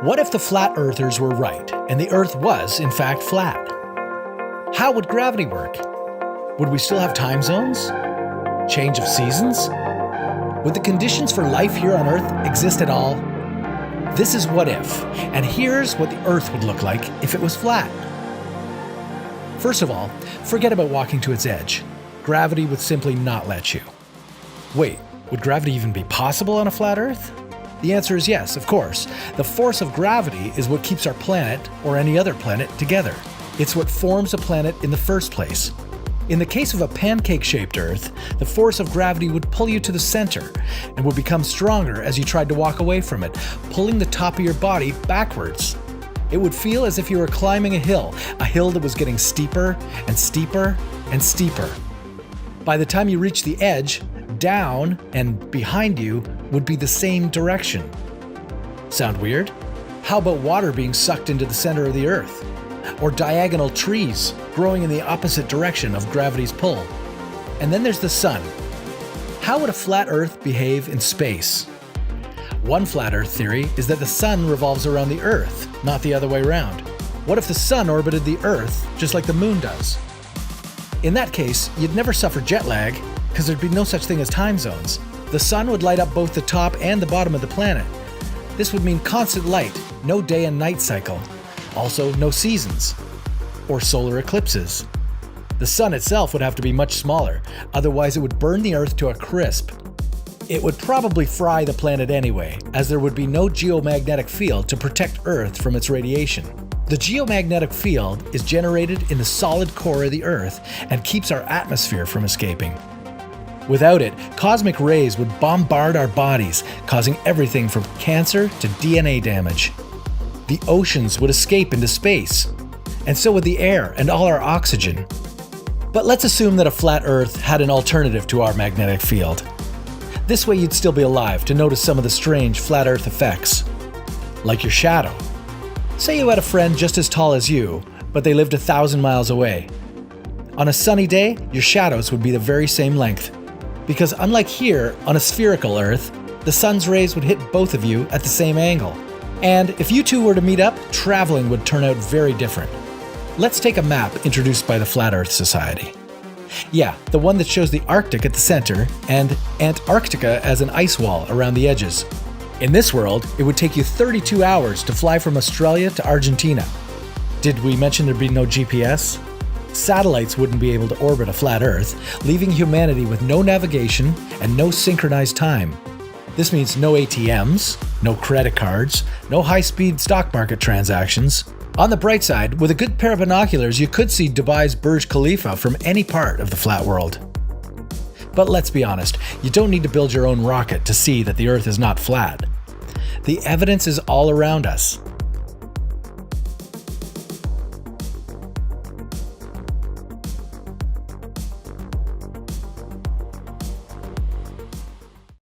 What if the flat earthers were right and the Earth was, in fact, flat? How would gravity work? Would we still have time zones? Change of seasons? Would the conditions for life here on Earth exist at all? This is What If, and here's what the Earth would look like if it was flat. First of all, forget about walking to its edge. Gravity would simply not let you. Wait, would gravity even be possible on a flat Earth? The answer is yes, of course. The force of gravity is what keeps our planet, or any other planet, together. It's what forms a planet in the first place. In the case of a pancake-shaped Earth, the force of gravity would pull you to the center and would become stronger as you tried to walk away from it, pulling the top of your body backwards. It would feel as if you were climbing a hill that was getting steeper and steeper and steeper. By the time you reach the edge, down and behind you would be the same direction. Sound weird? How about water being sucked into the center of the Earth? Or diagonal trees growing in the opposite direction of gravity's pull? And then there's the sun. How would a flat Earth behave in space? One flat Earth theory is that the sun revolves around the Earth, not the other way around. What if the sun orbited the Earth just like the moon does? In that case, you'd never suffer jet lag, because there'd be no such thing as time zones. The sun would light up both the top and the bottom of the planet. This would mean constant light, no day and night cycle. Also, no seasons. Or solar eclipses. The sun itself would have to be much smaller, otherwise it would burn the Earth to a crisp. It would probably fry the planet anyway, as there would be no geomagnetic field to protect Earth from its radiation. The geomagnetic field is generated in the solid core of the Earth and keeps our atmosphere from escaping. Without it, cosmic rays would bombard our bodies, causing everything from cancer to DNA damage. The oceans would escape into space, and so would the air and all our oxygen. But let's assume that a flat Earth had an alternative to our magnetic field. This way you'd still be alive to notice some of the strange flat Earth effects. Like your shadow. Say you had a friend just as tall as you, but they lived 1,000 miles away. On a sunny day, your shadows would be the very same length. Because unlike here, on a spherical Earth, the sun's rays would hit both of you at the same angle. And if you two were to meet up, traveling would turn out very different. Let's take a map introduced by the Flat Earth Society. Yeah, the one that shows the Arctic at the center and Antarctica as an ice wall around the edges. In this world, it would take you 32 hours to fly from Australia to Argentina. Did we mention there'd be no GPS? Satellites wouldn't be able to orbit a flat Earth, leaving humanity with no navigation and no synchronized time. This means no ATMs, no credit cards, no high-speed stock market transactions. On the bright side, with a good pair of binoculars, you could see Dubai's Burj Khalifa from any part of the flat world. But let's be honest, you don't need to build your own rocket to see that the Earth is not flat. The evidence is all around us.